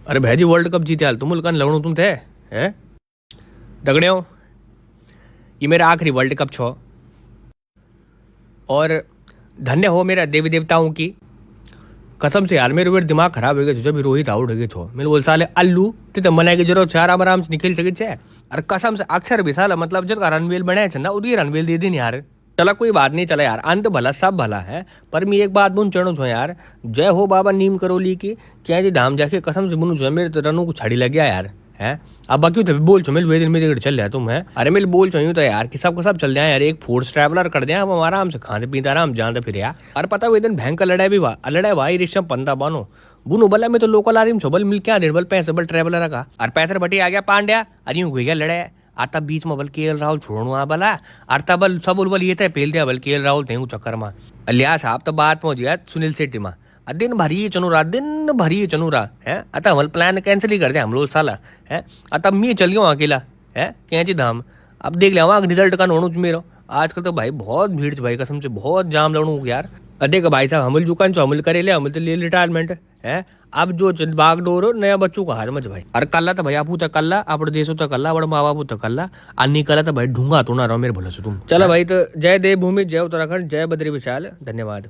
अरे भाई जी world cup जीते हाल तुम मुल्कन लवणू तुम थे हैं दगड़े हो। ये मेरा आखिरी वर्ल्ड कप छो और धन्य हो मेरा देवी देवताओं की कसम से यार मेरे दिमाग खराब हो गया जब रोहित आउट हो गए छो मैंने बोल साले अल्लू ते मनाए की जरूरत है आराम से निकल सके छे। अरे कसम से अक्षर भी साला मतलब जब रनवेल बनाए छे ना उदी रनवेल दे दिन यार। चला कोई बात नहीं चला यार अंत भला सब भला है पर मैं एक बात बुन चढ़ू छो यार जय हो बाबा नीम करोली की क्या जी धाम जाके कसम से बुनू छो मेरे तो रनों को छाड़ी लग गया यार है। अब बाकी तो बोल छो मेरे दिन में चल रहा तुम है। अरे मेरे बोल छो यूं तो यार कि सबको सब चल जाए यार एक फोर्स ट्रैवलर कर दिया हम आराम से खाते पीते आराम जानते फिर यार। अरे पता वो दिन भयंकर लड़ाई भी हुआ लड़ाई भाई ऋषभ पंता बानो बुनु बल्ला में तो लोकल आरिम छो बल मिल क्या देर बल पैसे बल ट्रैवलर का और पैथर भट्टी आ गया पांड्या अरे यूं गया लड़ाई आता बीच में बल केएल राहुल छोड़ू आ बला अरता बल सब बल ये थे पेल दिया बल केएल राहुल थे चक्कर में लिया साहब तो बात पहुंच गया सुनील शेट्टी में दिन भरी दिन भरी चनुरा है अतः हम प्लान कैंसिल ही कर दिया हम लोग साला है अतः मैं चल गया अकेला है कैंची धाम अब देख लिया वहाँ रिजल्ट का नोनू मेरा आजकल तो भाई बहुत भीड़ भाई कसम से बहुत जाम लड़ू यार। देख भाई साहब हमल जुकान चो हमल करे ले हमल तो ले रिटायरमेंट है अब जो बागडोर नया बच्चों का हाथ में भाई अरे कल्ला तो भाई आपू तो कल्ला अपने देशों तो कल्ला बड़े माँ बापू तो कल्ला अन्नी कला तो भाई ढूंगा तो ना रहो मेरे भले से तुम चलो भाई तो जय देवभूमि जय उत्तराखंड जय बद्री विशाल धन्यवाद।